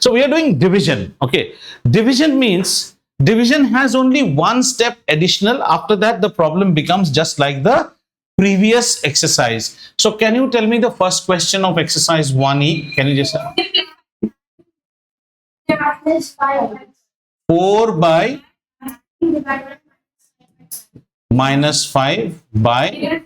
So we are doing division. Okay, division means division has only one step additional. After that, the problem becomes just like the previous exercise. So can you tell me the first question of exercise 1E? Can you just 4 by minus 5 by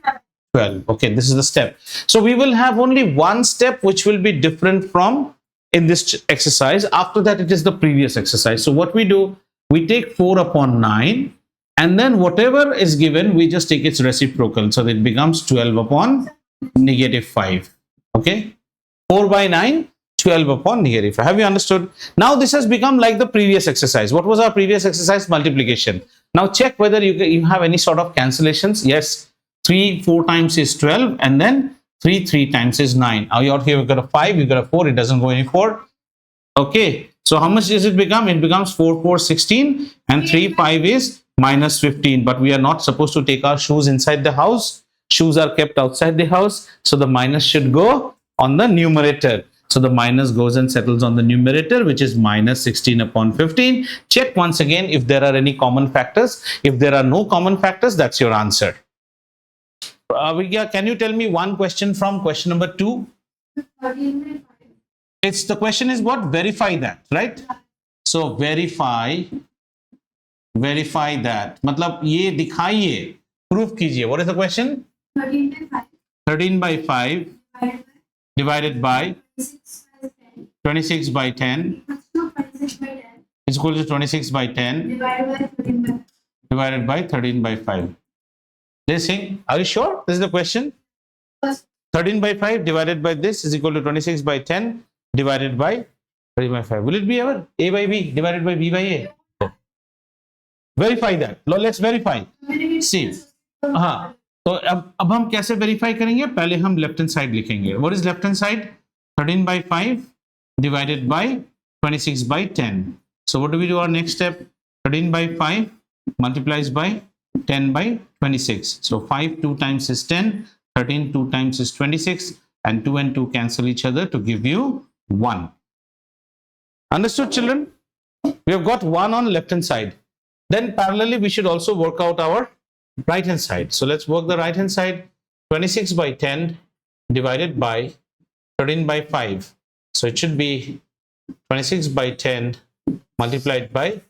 12. Okay, this is the step. So we will have only one step which will be different from in this exercise. After that, it is the previous exercise. So what we do, we take 4 upon 9, and then whatever is given, we just take its reciprocal. So it becomes 12 upon negative 5. Okay, 4 by 9, 12 upon negative 5. Have you understood? Now this has become like the previous exercise. What was our previous exercise? Multiplication. Now check whether you have any sort of cancellations. Yes, 3 4 times is 12, and then 3 times is 9. Now out here we've got a 5, we've got a 4, it doesn't go any 4. Okay, so how much does it become? It becomes 4 4 16, and 3 5 is minus 15. But we are not supposed to take our shoes inside the house. Shoes are kept outside the house, so the minus should go on the numerator. So the minus goes and settles on the numerator, which is minus 16 upon 15. Check once again if there are any common factors. If there are no common factors, that's your answer. Vigya, can you tell me one question from question number 2? It's the question is what? Verify that, right? So verify that. मतलब ये दिखाइए, proof कीजिए. What is the question? 13 by 5 divided by 26 by 10 is equal to 26 by 10 divided by 13 by 5. This thing, are you sure this is the question? 13 by 5 divided by this is equal to 26 by 10 divided by 13 by 5. Will it be ever A by B divided by B by A? Verify that. Let's verify. See. हाँ, तो अब हम कैसे verify करेंगे? पहले हम left hand side लिखेंगे. What is left hand side? 13 by 5 divided by 26 by 10. So what do we do? Our next step, 13 by 5 multiplies by 10 by 26. So 5 2 times is 10, 13 2 times is 26, and 2 and 2 cancel each other to give you 1. Understood, children? We have got 1 on left hand side. Then parallelly we should also work out our right hand side. So let's work the right hand side. 26 by 10 divided by 13 by 5. So it should be 26 by 10 multiplied by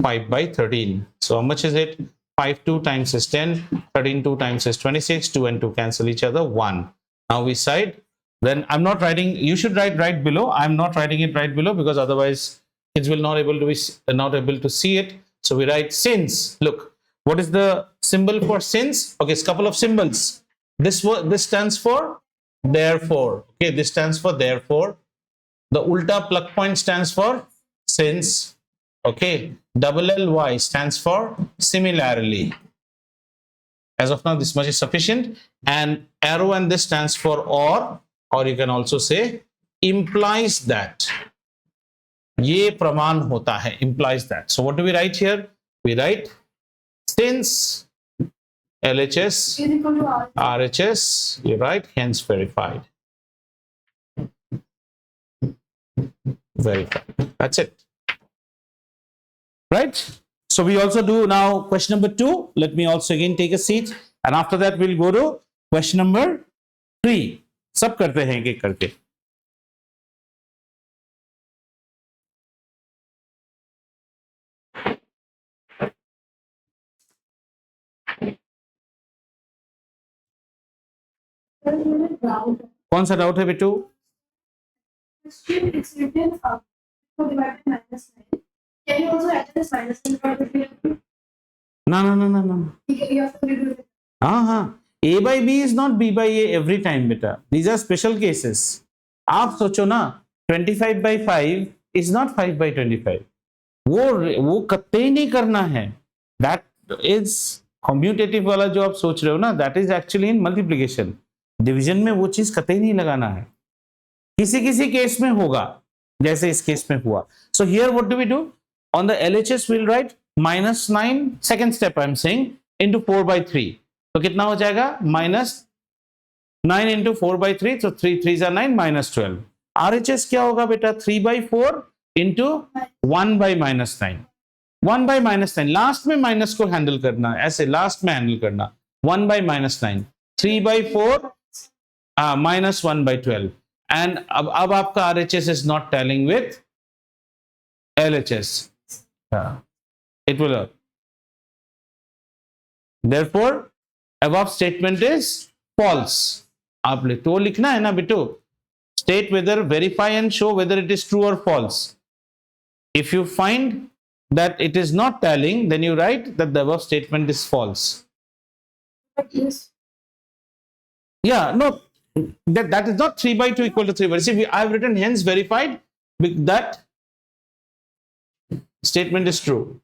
5 by 13. So how much is it? 5 2 times is 10, 13 2 times is 26, 2 and 2 cancel each other, 1. Now we side. Then I'm not writing, you should write right below. I'm not writing it right below because otherwise kids will not able to see it. So we write since. Look, what is the symbol for since? Okay, it's a couple of symbols. This stands for therefore. Okay, this stands for therefore. The ulta plug point stands for since. Okay, double ly stands for similarly. As of now, this much is sufficient. And arrow and this stands for or you can also say implies that. ये प्रमाण होता है, implies that. So what do we write here? We write since LHS RHS, you write hence verified. Verified. That's it. Right? So we also do now question number 2. Let me also again take a seat, and after that we'll go to question number 3. सब करते हैं एक-एक करके. कौन सा doubt है बेटू? No. हाँ. A by B is not B by A every time, बेटा. These are special cases. आप सोचो ना, 25 by 5 is not 5 by 25. वो कतई नहीं करना है. That is commutative वाला जो आप सोच रहे हो ना, that is actually in multiplication. Division में वो चीज कतई नहीं लगाना है. किसी केस में होगा, जैसे इस केस में हुआ. So here what do we do? On the LHS we'll write minus 9, second step I'm saying, into 4 by 3. तो कितना हो जाएगा? minus 9 into 4 by 3. So 3 3s are 9, minus 12. RHS क्या होगा बेटा? 3 by 4 into 1 by -9. 1 by -9 last में minus को handle करना, ऐसे लास्ट में हैंडल करना. 1 by -9, 3 by 4, -1 by 12. And अब आपका RHS is not telling with LHS. It will. Therefore, above statement is false. आप तो लिखना है ना बेटो. State whether, verify and show whether it is true or false. If you find that it is not telling, then you write that the above statement is false. Yes. Yeah, no, that is not 3 by 2 equal to 3 by. See, I have written hence verified that statement is true.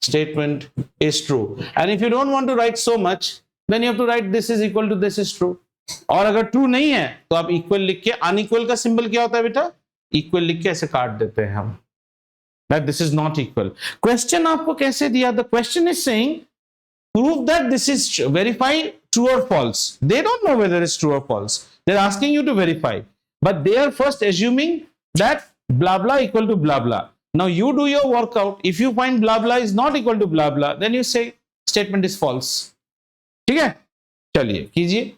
Statement is true. And if you don't want to write so much, then you have to write this is equal to this is true. और अगर true नहीं है तो आप equal लिख के, unequal का symbol क्या होता है बेटा? इक्वल लिख के ऐसे काट देते हैं हम. That this is not equal. Question आपको कैसे दिया? The question is saying prove that this is verify true or false. They don't know whether it's true or false. They're asking you to verify, but they are first assuming that blah blah equal to blah blah. Now you do your workout. If you find blah blah is not equal to blah blah, then you say statement is false. ठीक है? चलिए कीजिए.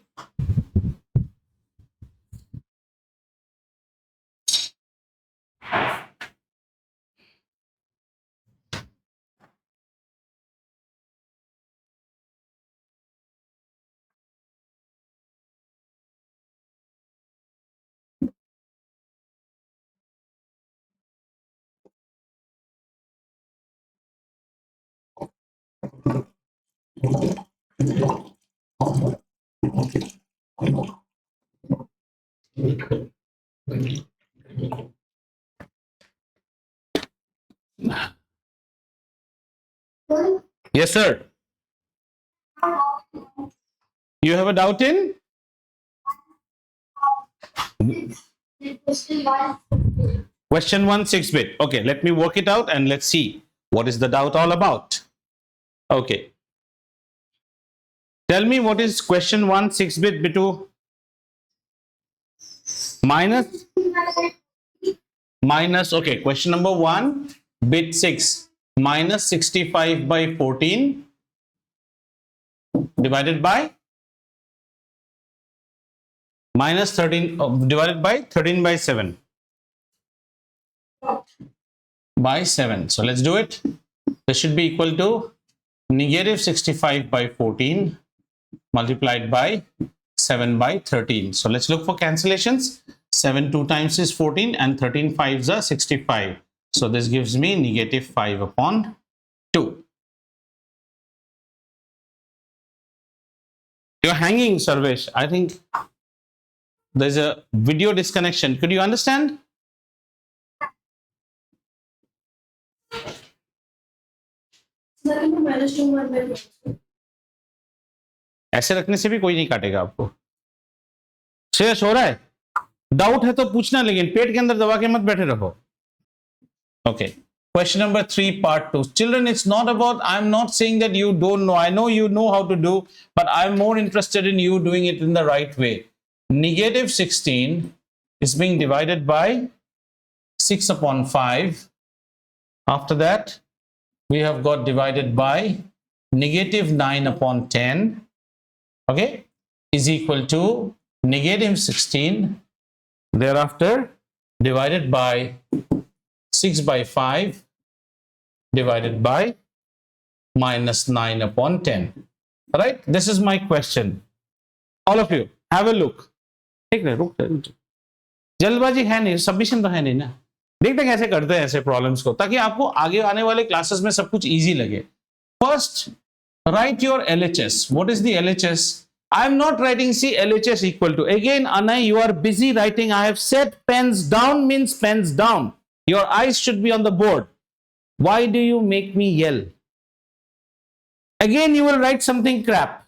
Yes, sir. You have a doubt in? Question 1, 6-bit. Okay, let me work it out and let's see what is the doubt all about. Okay. Tell me what is question 1, 6-bit, Bitu? Minus, okay, question number 1, bit 6, minus 65 by 14 divided by minus 13 divided by 13 by 7 by 7. So let's do it. This should be equal to negative 65 by 14 multiplied by 7 by 13. So let's look for cancellations. 7 2 times is 14 and 13 5s are 65. So this gives me negative 5 upon 2. You're hanging, Sarvesh. I think there's a video disconnection. Could you understand? ऐसे रखने से भी कोई नहीं काटेगा आपको. शेष हो रहा है? डाउट है तो पूछना, लेकिन पेट के अंदर दबा के मत बैठे रहो. Okay. Question number 3, part 2. Children, it's not about, I'm not saying that you don't know. I know you know how to do, but I'm more interested in you doing it in the right way. Negative 16 is being divided by 6 upon 5. After that, we have got divided by negative 9 upon 10. Okay, is equal to negative 16. Thereafter, divided by 6 by 5 divided by minus 9 upon 10. All right, this is my question. All of you, have a look. ठीक है, रुक जल्दबाजी है नहीं, submission तो है नहीं ना. देखते कैसे करते हैं ऐसे प्रॉब्लम्स को, ताकि आपको आगे आने वाले क्लासेस में सब कुछ इजी लगे. First, write your LHS. What is the LHS? I am not writing, see, LHS equal to, again, Anay, you are busy writing. I have said pens down means pens down. Your eyes should be on the board. Why do you make me yell? Again, you will write something crap.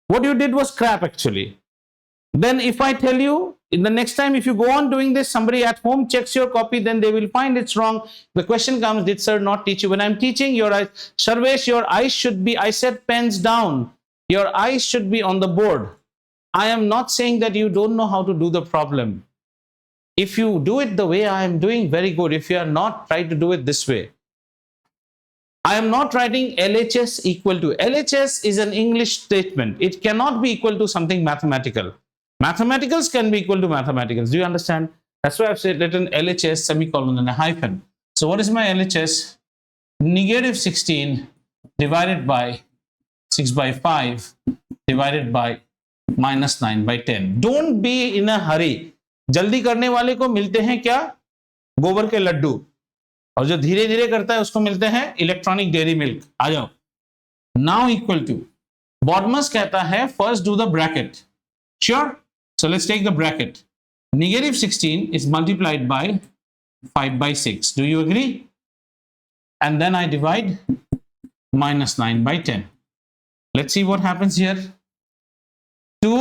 What you did was crap, actually. Then if I tell you, in the next time, if you go on doing this, somebody at home checks your copy, then they will find it's wrong. The question comes, did sir not teach you? When I'm teaching, your eyes, Sarvesh, your eyes should be, I said pens down. Your eyes should be on the board. I am not saying that you don't know how to do the problem. if you do it the way I am doing, very good. If you are not, try to do it this way. I am not writing LHS equal to. LHS is an English statement. It cannot be equal to something mathematical. Mathematicals can be equal to mathematicals. Do you understand? That's why I've said written LHS semicolon and a hyphen. So what is my LHS? Negative 16 divided by 6 by 5 divided by minus 9 by 10. Don't be in a hurry. जल्दी करने वाले को मिलते हैं क्या? गोबर के लड्डू. और जो धीरे धीरे करता है उसको मिलते हैं इलेक्ट्रॉनिक डेयरी मिल्क. आ जाओ. नाउ इक्वल टू बॉडमस कहता है first do the bracket. Sure? So let's take the bracket. Negative 16 is multiplied by 5 by 6. Do you agree? And then I divide minus 9 by 10. Let's see what happens here. 2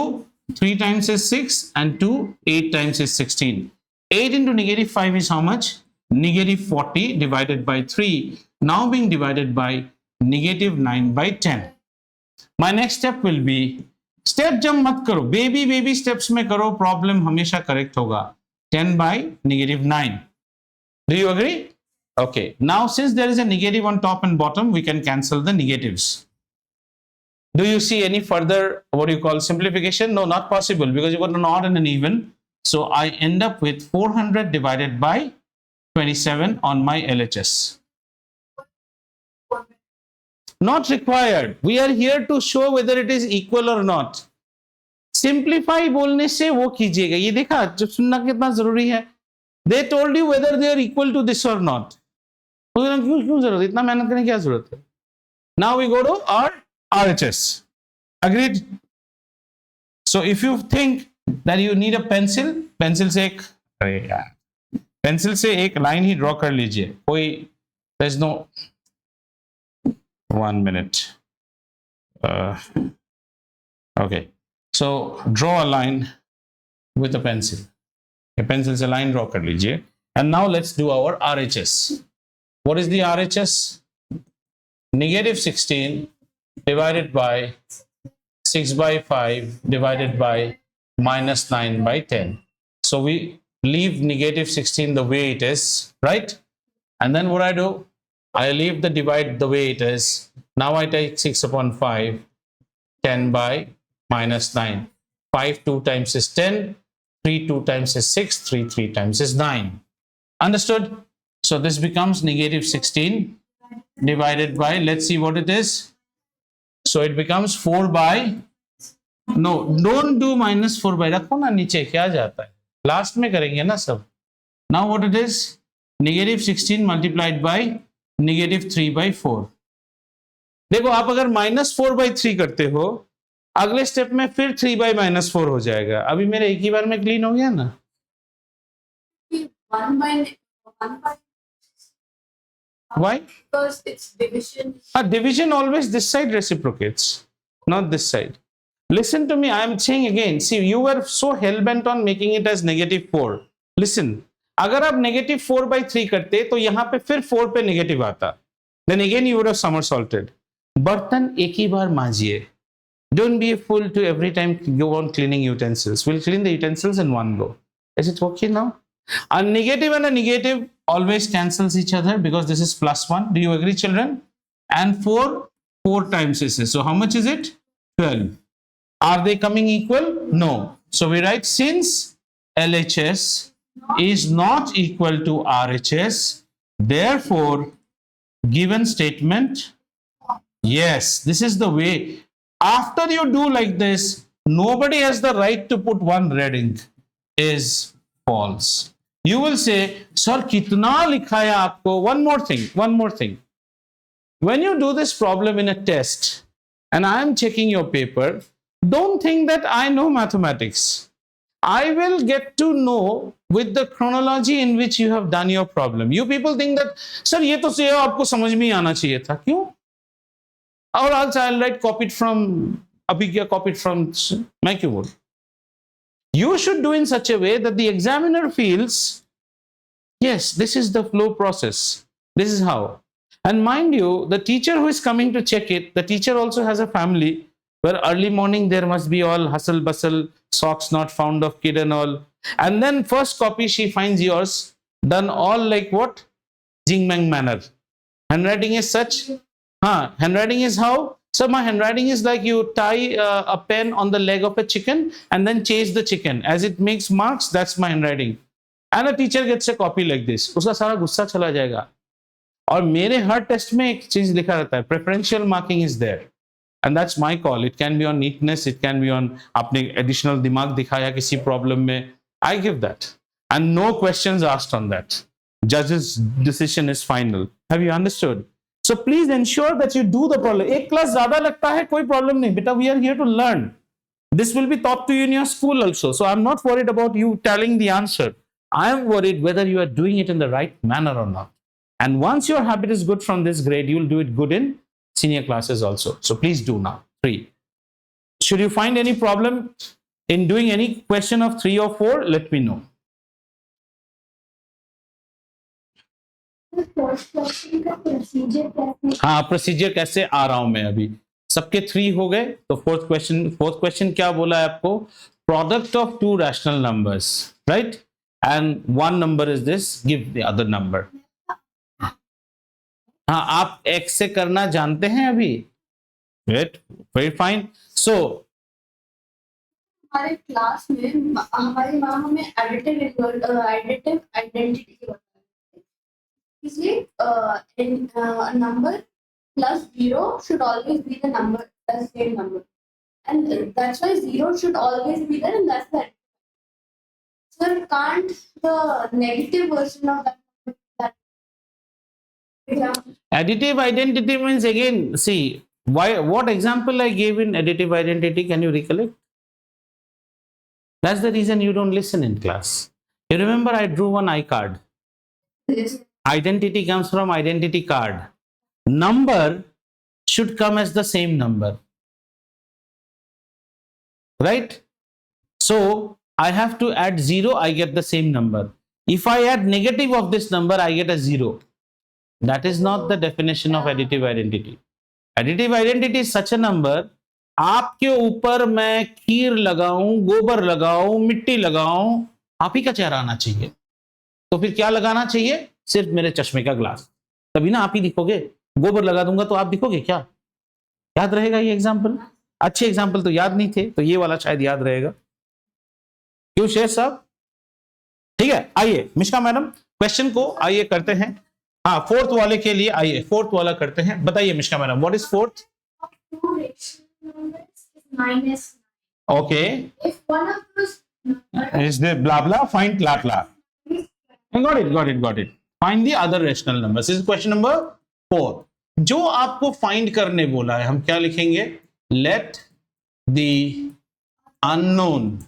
3 times is 6 and 2 8 times is 16. 8 into negative 5 is how much? Negative 40 divided by 3, now being divided by negative 9 by 10. My next step will be, step jump मत करो, baby steps में करो, problem हमेशा correct होगा. 10 by negative 9. Do you agree? Okay. Now since there is a negative on top and bottom, we can cancel the negatives. Do you see any further, what do you call, simplification? No, not possible, because you got an odd and an even. So I end up with 400 divided by 27 on my LHS. Not required. We are here to show whether it is equal or not. Simplify बोलने से वो कीजिएगा. ये देखा जो सुनना कितना जरूरी है. They told you whether they are equal to this or not. क्यों जरूरत? इतना मेहनत करने की क्या जरूरत है? Now we go to our RHS. Agreed? So if you think that you need a pencil, pencil से एक, अरे यार, पेंसिल से एक लाइन ही ड्रॉ कर लीजिए. कोई, there's no, 1 minute. Okay, so draw a line with a pencil. A pencil से line draw कर लीजिए. And now let's do our RHS. What is the RHS? Negative 16 divided by 6 by 5 divided by minus 9 by 10. So we leave negative 16 the way it is, right? And then what I do, I leave the divide the way it is. Now I take 6 upon 5, 10 by minus 9. 5 2 times is 10, 3 2 times is 6, 3 3 times is 9. Understood? So this becomes negative 16 divided by, let's see what it is. So it becomes 4 by, no, don't do minus 4 by, रखो ना नीचे, क्या जाता है? Last में करेंगे ना सब. Now what it is? Negative 16 multiplied by negative 3 by 4. देखो आप अगर minus 4 by 3 करते हो, अगले स्टेप में फिर 3 by minus 4 हो जाएगा. अभी मेरे एक ही बार में क्लीन हो गया ना. 1 by Why? because it's division. Division always this side reciprocates, not this side. Listen to me, I am saying again, see, you were so hell-bent on making it as negative 4. Listen, अगर आप negative 4 by 3 करते तो यहाँ पे फिर 4 पे negative आता. Then again you would have somersaulted. बर्तन एक ही बार मांजिए. Don't be a fool to every time go on cleaning utensils. We'll clean the utensils in one go. Is it okay now? A negative and a negative always cancels each other because this is plus 1. Do you agree, children? And 4 times this is. So how much is it? 12. Are they coming equal? No. So we write, since LHS is not equal to RHS, therefore, given statement, yes, this is the way. After you do like this, nobody has the right to put one red ink. Is false. You will say, sir, kitna likha hai aapko? One more thing. When you do this problem in a test, and I am checking your paper, don't think that I know mathematics. I will get to know with the chronology in which you have done your problem. You people think that, sir, ये तो से आपको समझ में आना चाहिए था. क्यों? Or else I'll write copied from, अभी क्या copied from, मैं क्यों बोल? You should do in such a way that the examiner feels, yes, this is the flow process. This is how. And mind you, the teacher who is coming to check it, the teacher also has a family where early morning there must be all hustle bustle, socks not found of kid and all. And then first copy she finds yours done all like what? Jingmeng manner. Handwriting is such. Handwriting is how? So my handwriting is like you tie a pen on the leg of a chicken and then chase the chicken. As it makes marks, that's my handwriting. And a teacher gets a copy like this. उसका सारा गुस्सा चला जाएगा. और मेरे हर test में एक चीज लिखा रहता है, preferential marking is there. And that's my call. It can be on neatness, it can be on आपने additional दिमाग दिखाया किसी problem में. I give that. And no questions asked on that. Judge's decision is final. Have you understood? So please ensure that you do the problem. एक class ज़्यादा लगता है कोई problem नहीं बेटा. We are here to learn. This will be taught to you in your school also. So I'm not worried about you telling the answer. I am worried whether you are doing it in the right manner or not. And once your habit is good from this grade, you will do it good in senior classes also. So please do now. 3. Should you find any problem in doing any question of 3 or 4, let me know. हाँ, procedure कैसे आ रहा हूं मैं अभी. सबके 3 हो गए. तो फोर्थ क्वेश्चन क्या बोला है आपको? Product of 2 rational numbers, right? And 1 number is this, give the other number. हाँ, आप x से करना जानते हैं अभी. Great, very fine. So हमारे क्लास में हमारी मैम हमें एडिटिव आइडेंटिटी की बताई. इसलिए number plus 0 should always be the number, the same number, and that's why 0 should always be there, and that's that. So can't the negative version of that example? additive identity means, again, see, what example I gave in additive identity, can you recollect? That's the reason you don't listen in class. You remember I drew one iCard. Yes. Identity comes from identity card. Number should come as the same number, right? So I have to add 0, I get the same number. If I add negative of this number, I get a 0. That is not the definition of additive identity. Additive identity is such a number. आपके ऊपर मैं खीर लगाऊं, गोबर लगाऊं, मिट्टी लगाऊं, आप ही का चेहरा आना चाहिए. तो फिर क्या लगाना चाहिए? सिर्फ मेरे चश्मे का ग्लास. तभी ना आप ही दिखोगे. गोबर लगा दूंगा तो आप दिखोगे क्या? याद रहेगा ये एग्जाम्पल? अच्छे एग्जाम्पल तो याद नहीं थे, तो ये वाला शायद याद रहेगा. क्यों शेर साहब? ठीक है, आइए मिश्का मैडम क्वेश्चन को आइए करते हैं. हाँ, फोर्थ वाले के लिए आइए, फोर्थ वाला करते हैं. बताइए Mishka madam, what is fourth? Okay. If one of those Is there blah blah? Find blah blah. Got it. Find the other rational numbers. This is question number 4. जो आपको find करने बोला है, हम क्या लिखेंगे? Let the unknown,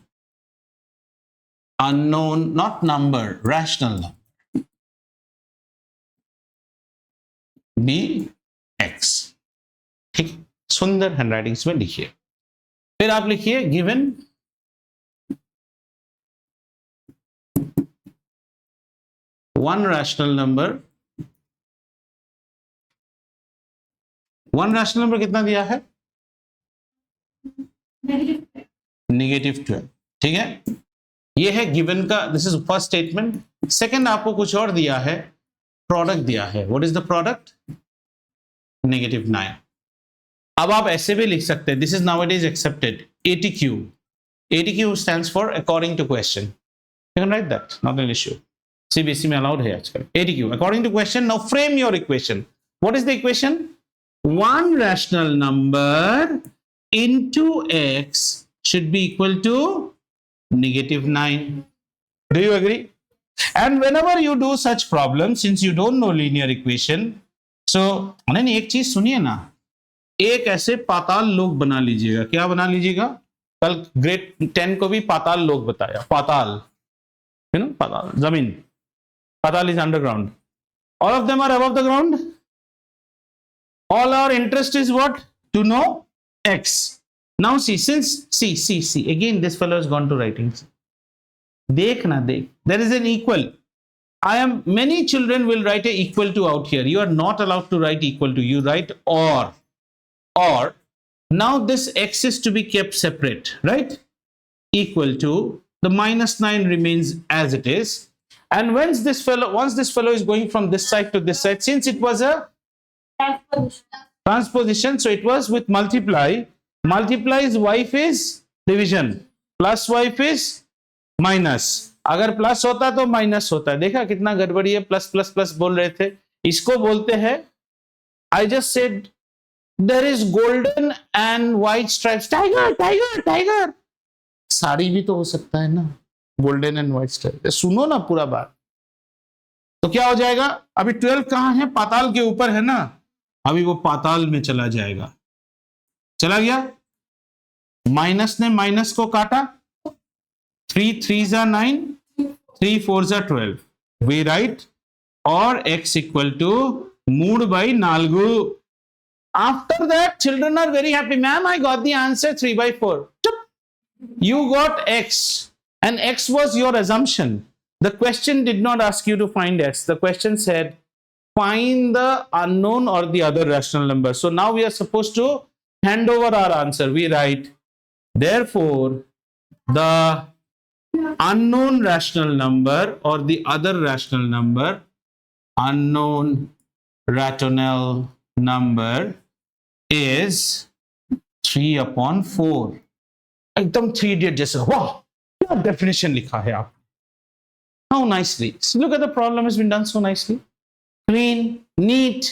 not number, rational number be x. ठीक, सुंदर हैंडराइटिंग्स में लिखिए. फिर आप लिखिए गिवन one rational number कितना दिया है? -12. ठीक है, ये है गिवन का, this is first statement. Second आपको कुछ और दिया है, प्रोडक्ट दिया है. What is the product? -9. अब आप ऐसे भी लिख सकते हैं, this is nowadays accepted, ATQ stands for according to question. You can write that, not an issue. CBSE में अलाउड है आजकल. ATQ, according to question. Now frame your equation. What is the equation? One rational number into x should be equal to -9. Do you agree? And whenever you do such problems, since you don't know linear equation, so नहीं, एक चीज सुनिए ना, एक ऐसे पाताल लोक बना लीजिएगा. क्या बना लीजिएगा? कल ग्रेड 10 को भी पाताल लोक बताया. पाताल, पाताल, जमीन. Patal is underground. All of them are above the ground. All our interest is what? To know x. Now see. Again, this fellow has gone to writing. Dekh na dekh. There is an equal. Many children will write a equal to out here. You are not allowed to write equal to. You write or. Now this x is to be kept separate, right? Equal to the -9 remains as it is. And once this fellow is going from this side to this side, since it was a transposition, so it was with multiply. Multiply's wife is division, plus wife is minus. अगर plus होता तो minus होता. देखा कितना गड़बड़ी है, plus plus plus बोल रहे थे. इसको बोलते हैं, I just said there is golden and white stripes. Tiger, tiger, tiger. Sari भी तो हो सकता है ना, गोल्डन एंड व्हाइट स्ट्राइप. सुनो ना पूरा बात. तो क्या हो जाएगा, अभी 12 कहां है, पाताल के ऊपर है ना, अभी वो पाताल में चला जाएगा. चला गया. माइनस ने माइनस को काटा. 3 3s are 9, 3 4s are 12. We write or x equal to 3/4. After that, children are very happy. Ma'am, I got the answer 3/4. You got x, and x was your assumption. The question did not ask you to find x. The question said, find the unknown or the other rational number. So now we are supposed to hand over our answer. We write, therefore, the unknown rational number or the other rational number, unknown rational number is 3/4. एकदम 3 idiot जैसे. वाह, क्या definition लिखा है आप. How nicely. So look at the problem has been done so nicely. Clean, neat.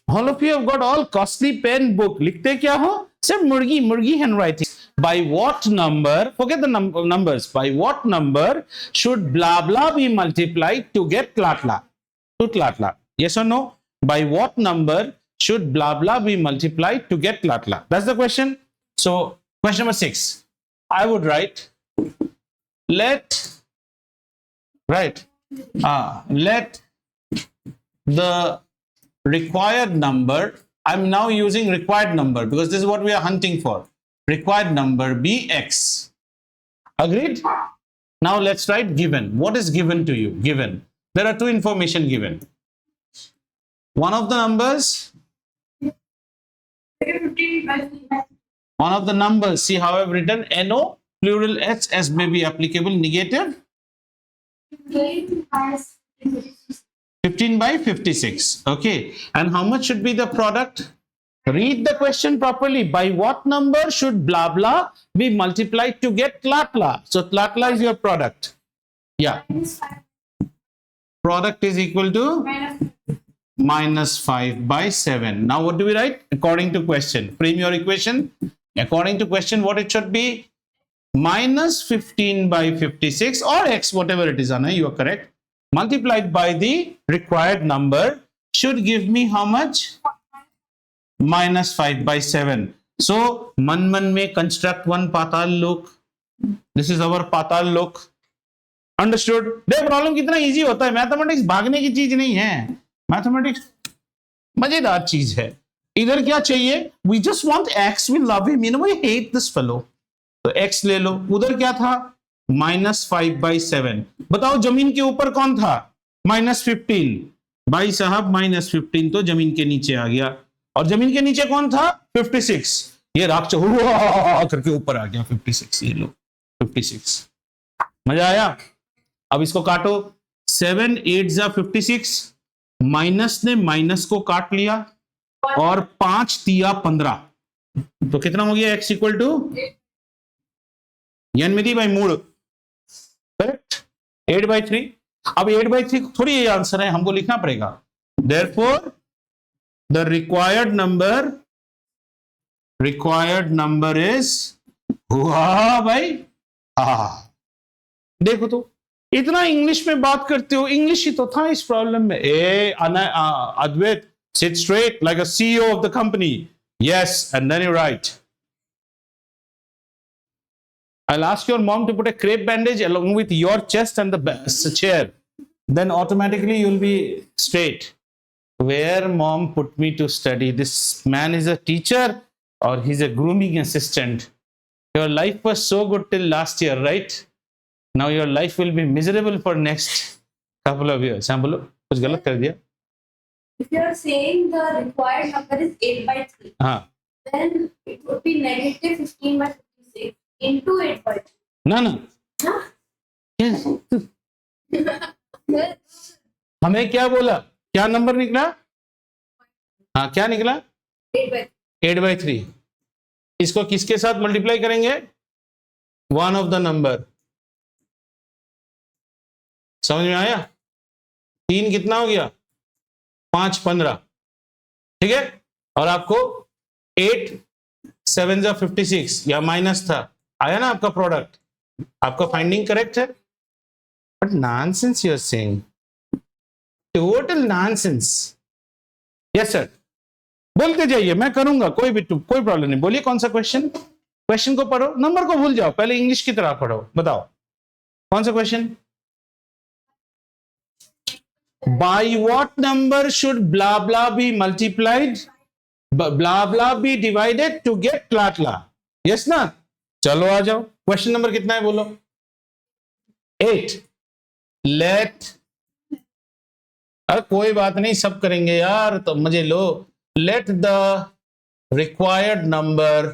All of you have got all costly pen book. लिखते क्या हो? सिर्फ मुर्गी handwriting. By what number, forget the numbers, by what number should blah blah be multiplied to get tlatla? To tlatla. Yes or no? By what number should blah blah be multiplied to get tlatla? That's the question. So question number 6. I would write, let the required number, I'm now using required number because this is what we are hunting for. Required number be x. Agreed? Now let's write given. What is given to you? Given. There are two information given. One of the numbers, see how I've written NO, plural H as may be applicable, negative 15/56. Okay. And how much should be the product? Read the question properly. By what number should blah blah be multiplied to get tlatla? So tlatla is your product. Yeah. Product is equal to -5/7. Now what do we write? According to question. Frame your equation. According to question, what it should be? -15/56 or x, whatever it is, Anna, you are correct. Multiplied by the required number should give me how much? -5/7. So man may construct one patal look. This is our patal look. Understood? देख problem कितना easy होता है. Mathematics भागने की चीज नहीं है. Mathematics मजेदार चीज है. इधर क्या चाहिए? We just want x. We love him. You know, we hate this fellow. तो x ले लो. उधर क्या था? -5/7. बताओ जमीन के ऊपर कौन था? -15. भाई साहब -15 तो जमीन के नीचे आ गया. और जमीन के नीचे कौन था? 56. ये राक्षस करके ऊपर आ गया 56. ये लो 56. मजा आया? अब इसको काटो. 7 8 56. माइनस ने माइनस को काट लिया और 5 दिया 15. तो कितना हो गया? x equal to 8/3. करेक्ट. 8/3. अब 8/3 थोड़ी ये आंसर है, हमको लिखना पड़ेगा. Therefore the required number is, वाह भाई, देखो तो इतना इंग्लिश में बात करते हो. इंग्लिश ही तो था इस प्रॉब्लम में. अद्वैत, sit straight like a CEO of the company. Yes, and then you write. I'll ask your mom to put a crepe bandage along with your chest and the chair. Then automatically you'll be straight. Where mom put me to study? This man is a teacher or he's a grooming assistant. Your life was so good till last year, right? Now your life will be miserable for next couple of years. हाँ बोलो, कुछ गलत कर दिया? If you are saying the required number is 8/3, हाँ, then it would be -15/56. into 8 by ना ना, हाँ? yes. हमें क्या बोला, क्या नंबर निकला? हाँ क्या निकला? 8/3। इसको किसके साथ मल्टीप्लाई करेंगे? One of the number. समझ में आया? 3 कितना हो गया? 5 15, ठीक है। और आपको 8 7 जा 56 या माइनस था, आया ना आपका प्रोडक्ट? आपका फाइंडिंग करेक्ट है? But nonsense you are saying, total nonsense. Yes sir, बोलते जाइए, मैं करूंगा, कोई प्रॉब्लम नहीं। बोलिए कौन सा क्वेश्चन? क्वेश्चन को पढ़ो, नंबर को भूल जाओ, पहले इंग्लिश की तरह पढ़ो। बताओ कौन सा question? By what number should blah blah be multiplied, blah blah be divided to get ट्लाटला? यस ना? चलो आ जाओ, क्वेश्चन नंबर कितना है बोलो? 8। लेट, अरे कोई बात नहीं, सब करेंगे यार, तो मजे लो। Let the required number,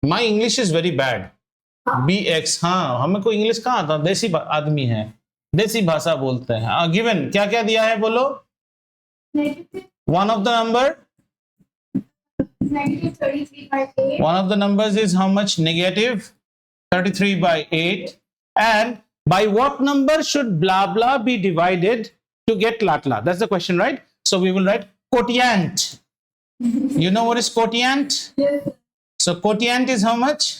my English is very bad, B X. हाँ, हमें को इंग्लिश कहाँ आता, देसी आदमी है, देसी भाषा बोलते हैं। गिवन क्या क्या दिया है बोलो? One of the number, one of the numbers is how much? Negative 33/8. And by what number should blah blah be divided to get latla? That's the question, right? So we will write quotient. You know what is quotient? Yes. So quotient is how much?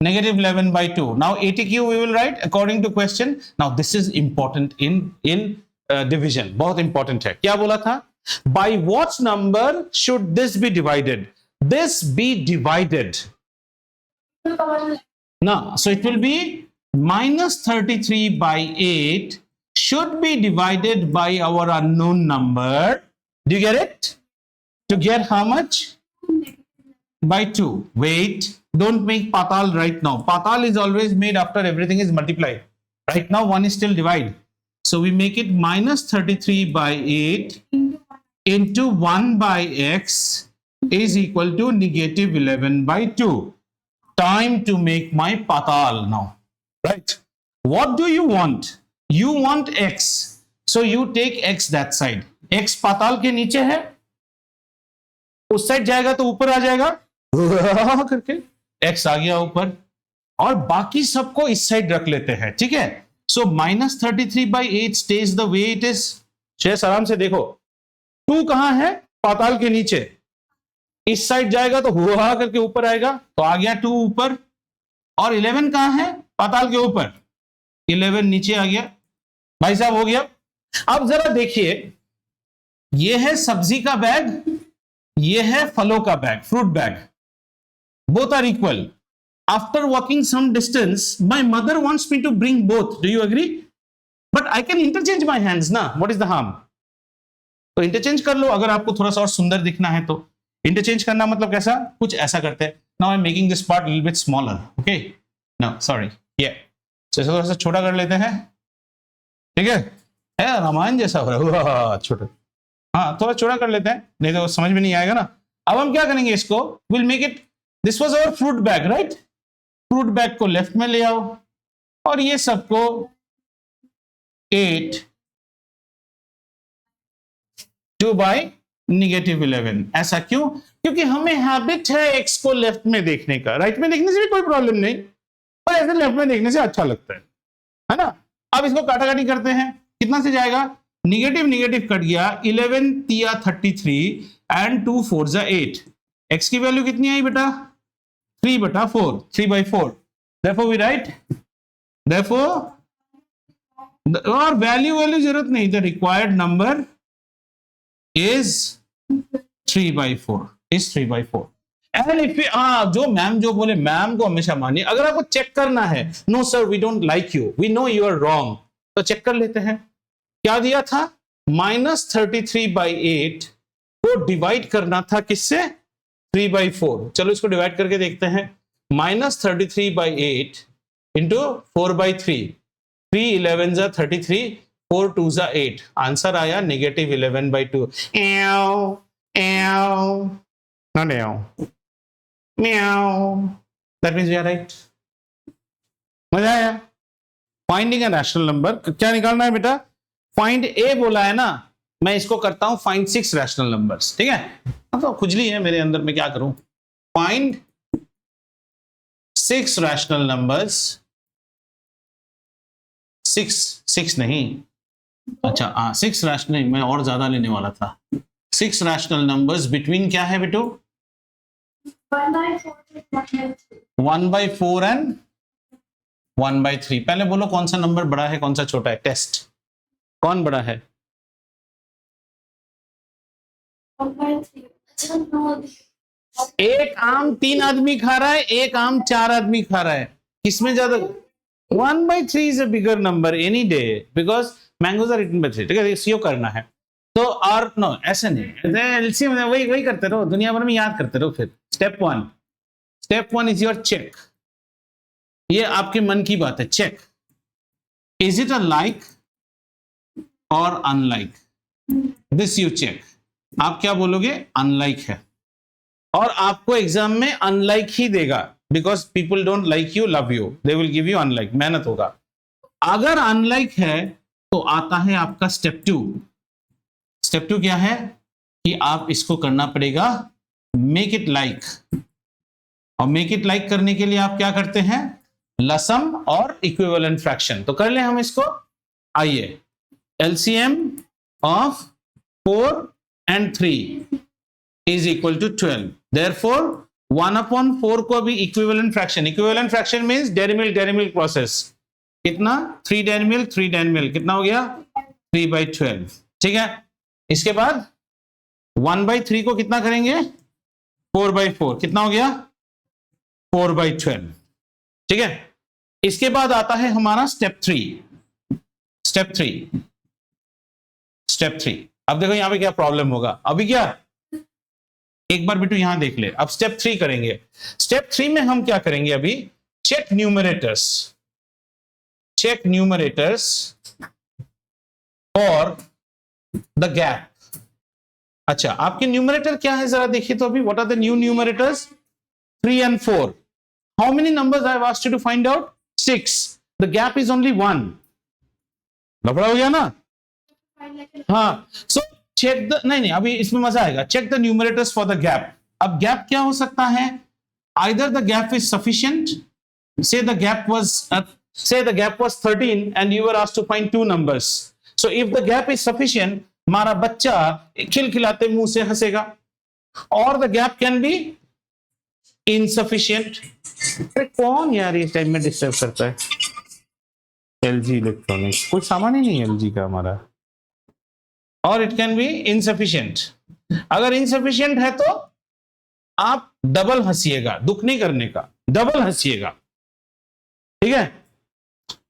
Negative 11/2. Now ATQ we will write according to question. Now this is important in division. बहुत important है। क्या बोला था? By what number should this be divided? This be divided. Now, so it will be minus 33/8 should be divided by our unknown number. Do you get it? To get how much? By 2. Wait, don't make patal right now. Patal is always made after everything is multiplied. Right now, 1 is still divide. So we make it minus 33/8 into 1 by x is equal to negative 11/2. Time to make my patal now. Right? What do you want? You want x. So you take x that side. x पाताल के नीचे है, उस side जाएगा तो ऊपर आ जाएगा करके x आ गया ऊपर, और बाकी सबको इस साइड रख लेते हैं, ठीक है। सो minus 33/8 stays the way it is. शेष आराम से देखो, 2 कहां है? पाताल के नीचे, इस साइड जाएगा तो हुआ करके ऊपर आएगा, तो आ गया 2 ऊपर। और 11 कहां है? पाताल के ऊपर, 11 नीचे आ गया। भाई साहब हो गया। अब जरा देखिए, ये है सब्जी का बैग, ये है फलों का bag, fruit bag. Both are equal. After walking some distance my mother wants me to bring both. Do you agree? But I can interchange my hands ना, व्हाट इज द हार्म? तो interchange कर लो, अगर आपको थोड़ा सा और सुंदर दिखना है तो। इंटरचेंज करना मतलब कैसा? कुछ ऐसा करते हैं। Now I am making this part little bit smaller, okay? No sorry, ये थोड़ा सा छोटा कर लेते हैं, ठीक है? रामायण जैसा हो रहा है, छोटा। हाँ, थोड़ा छोटा कर लेते हैं, नहीं तो समझ में नहीं आएगा ना। अब हम क्या करेंगे इसको? Will make it, this was our fruit bag, right? Fruit bag को लेफ्ट में ले आओ, और ये सबको 8 2 बाई negative 11। ऐसा क्यों? क्योंकि हमें हैबिट है एक्स को लेफ्ट में देखने का, राइट में देखने से भी कोई प्रॉब्लम नहीं, और ऐसे लेफ्ट में देखने से अच्छा लगता है ना। अब इसको काटाकाटी करते हैं, कितना से जाएगा? निगेटिव निगेटिव कट गया, 11 तिया 33 एंड 2 4 जा 8। एक्स की वैल्यू कितनी आई बेटा? 3/4, 3/4। therefore we write, therefore और वैल्यू जरूरत नहीं, the required number is 3/4, is 3/4। And if जो मैम जो बोले, मैम को हमेशा मानिए। अगर आपको चेक करना है, no sir we don't like you, we know you are wrong, तो चेक कर लेते हैं। क्या दिया था? minus 33/8 को डिवाइड करना था किससे? 3/4। चलो इसको डिवाइड करके देखते हैं। minus 33/8 इंटू 4/3, 3 11 जा 33, 4 2 जा 8। आंसर आया negative 11/2। म्याऊ, that means we are right. मजा आया? फाइंडिंग अ रैशनल नंबर क्या निकालना है बेटा? फाइंड ए बोला है ना, मैं इसको करता हूं फाइंड 6 रैशनल नंबर्स, ठीक है? अब तो खुजली है मेरे अंदर, मैं क्या करूं? फाइंड 6 रैशनल नंबर्स, 6 नहीं, अच्छा हाँ 6 रैशनल नहीं, मैं और ज्यादा लेने वाला था। 6 रैशनल नंबर्स बिटवीन क्या है बेटो? 1/4 एंड 1/3। पहले बोलो कौन सा नंबर बड़ा है कौन सा छोटा है? टेस्ट, कौन बड़ा है? 1 आम 3 आदमी खा रहा है, 1 आम 4 आदमी खा रहा है, किसमें ज्यादा? 1/3 is a bigger number any day because mangoes are eaten by 3, ठीक है? सीओ करना है तो, और नो ऐसे नहीं, एलसीएम वही वही करते रहो, दुनिया भर में याद करते रहो। फिर step one is your check, ये आपके मन की बात है। Check, is it a like और अनलाइक? This you check. आप क्या बोलोगे? अनलाइक है, और आपको एग्जाम में अनलाइक ही देगा because people don't like you, love you, they will give you unlike, मेहनत होगा। अगर अनलाइक है तो आता है आपका स्टेप 2। स्टेप 2 क्या है कि आप इसको करना पड़ेगा मेक इट लाइक, और मेक इट लाइक करने के लिए आप क्या करते हैं? लसम और इक्विवेलेंट फ्रैक्शन। तो कर ले हम इसको, आइए। LCM of 4 and 3 is equal to 12, therefore 1/4 को भी equivalent fraction means dairy milk process, कितना? 3 डेरी मिल्क, कितना हो गया? 3/12, ठीक है? इसके बाद 1/3 को कितना करेंगे? 4/4, कितना हो गया? 4/12, ठीक है? इसके बाद आता है हमारा स्टेप 3। अब देखो यहां पे क्या प्रॉब्लम होगा। अभी क्या, एक बार बेटू यहां देख ले। अब स्टेप 3 करेंगे। स्टेप 3 में हम क्या करेंगे? अभी चेक न्यूमरेटर्स और द गैप। अच्छा, आपके न्यूमरेटर क्या है जरा देखिए तो अभी। What are the new numerators? 3 and 4। How many numbers I have asked you to find out? 6। The gap is only 1। लफड़ा हो गया ना? हाँ, सो चेक द, नहीं अभी इसमें मजा आएगा। Check the numerators for the gap. अब गैप क्या हो सकता है? Either the gap is sufficient, say the gap was 13 and you were asked to find 2 numbers, so if the gap is sufficient, हमारा बच्चा खिलखिलाते मुंह से हंसेगा। or the gap can be insufficient। अरे कौन यार इस टाइम में डिस्टर्ब करता है? एलजी इलेक्ट्रॉनिक्स, कोई सामान ही नहीं है एलजी का हमारा। और इट कैन बी इनसफिशिएंट। अगर इनसफिशिएंट है तो आप डबल हंसिएगा, दुख नहीं करने का, डबल हंसिएगा, ठीक है?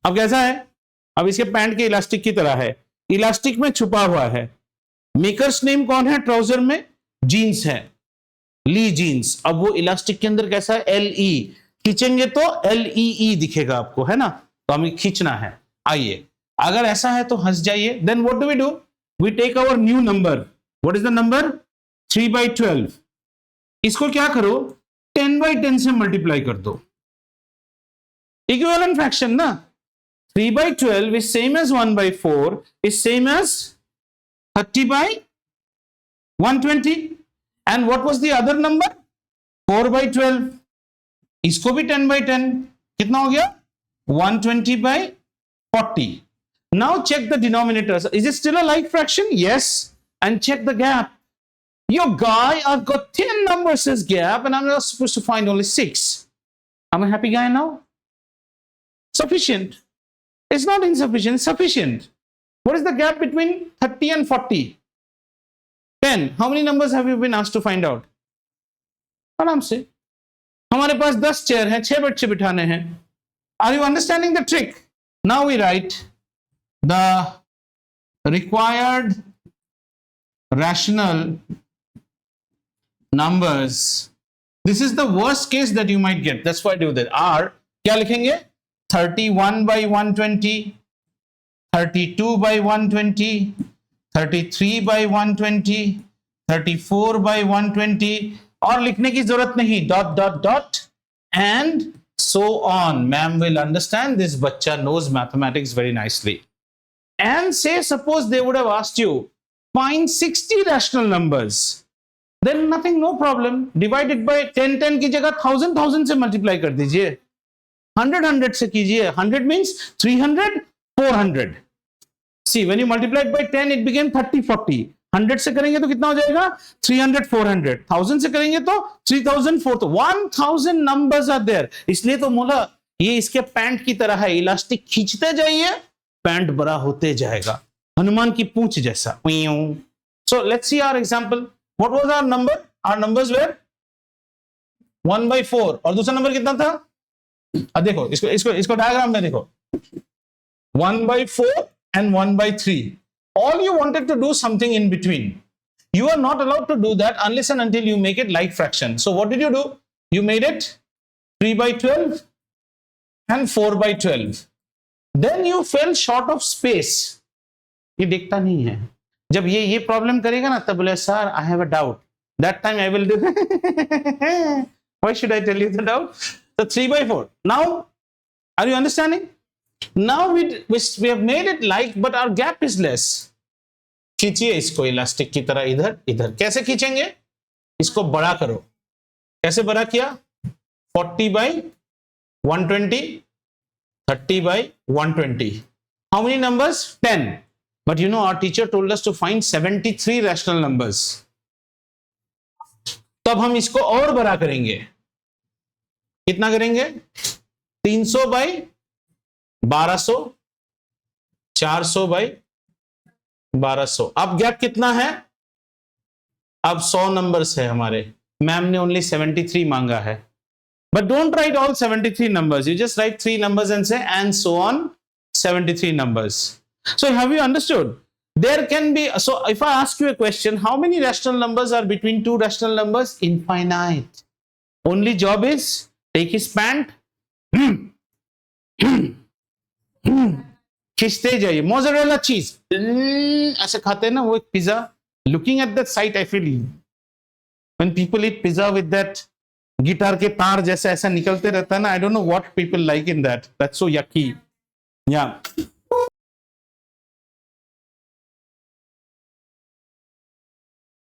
अब कैसा है? अब इसके पैंट के इलास्टिक की तरह है, इलास्टिक में छुपा हुआ है। मेकर्स नेम कौन है? ट्राउजर में जीन्स है, ली जीन्स। अब वो इलास्टिक के अंदर कैसा है? LE। खींचेंगे तो LEE दिखेगा आपको, है ना? तो हमें खींचना है। आइए, अगर ऐसा है तो हंस जाइए। Then what do we do? We take our new number. What is the number? 3/12। इसको क्या करो? 10/10 से मल्टीप्लाई कर दो। इक्विवेलेंट फ्रैक्शन ना। 3/12 is same as 1/4 is same as 30/120। and what was the other number? 4/12। इसको भी 10/10, कितना हो गया? 120/40। now check the denominators. Is it still a like fraction? Yes. and check the gap. Your guy, I've got 10 numbers as gap and I'm not supposed to find only 6. I'm a happy guy now? Sufficient. It's not insufficient, sufficient. What is the gap between 30 and 40? 10. How many numbers have you been asked to find out? आराम से। हमारे पास 10 chair हैं, 6 बच्चे बिठाने हैं। Are you understanding the trick? Now we write the required rational numbers. This is the worst case that you might get. That's why I do that. R क्या लिखेंगे? 31/120, 32/120, 33/120, 34/120 और लिखने की जरूरत नहीं, dot dot dot and so on. Ma'am will understand this bachcha knows mathematics very nicely. And say suppose they would have asked you find 60 rational numbers, then nothing, no problem, divide it by 10 10 की जगह 1000 से multiply कर दीजिए, 100 से कीजिए, 100 means 300 400. See, when you multiply it by 10 it became 30 40. 100 से करेंगे तो कितना हो जाएगा, 300 400. 1000 से करेंगे तो 3000 400. 1000 numbers are there. इसलिए तो मोला ये इसके पैंट की तरह है, इलास्टिक खींचते जाइए पैंट बड़ा होते जाएगा, हनुमान की पूंछ जैसा. So let's see our example. What was our number? Our numbers were 1/4 और दूसरा नंबर कितना था, देखो इसको इसको इसको डायग्राम में देखो, 1/4 and 1/3. All you wanted to do something in between. You are not allowed to do that unless and until you make it like fraction. So what did you do? You made it 3/12 and 4/12. Then you fell short of space. ये दिखता नहीं है. जब ये problem करेगा ना तब बोले sir I have a doubt. That time I will do. Why should I tell you the doubt? So 3/4. Now, are you understanding? Now we have made it like, but our gap is less. खींचिए इसको elastic की तरह इधर इधर. कैसे खींचेंगे, इसको बड़ा करो. कैसे बड़ा किया, 40/120, 30/120. How many numbers? 10. But you know our teacher told us to find 73 rational numbers. तब हम इसको और बड़ा करेंगे. कितना करेंगे, 300/1200, 400/1200. अब गैप कितना है, अब 100 नंबर्स है हमारे. मैम ने ओनली 73 मांगा है. But don't write all 73 numbers. You just write 3 numbers and say and so on 73 numbers. So have you understood? There can be, so if I ask you a question, how many rational numbers are between two rational numbers? Infinite. Only job is take his pant, खींचते जाइए. Mozzarella चीज ऐसे खाते हैं ना वो pizza. Looking at that sight I feel when people eat pizza with that guitar के तार जैसे ऐसा निकलते रहता है ना, I don't know what people like in that. That's so yucky. या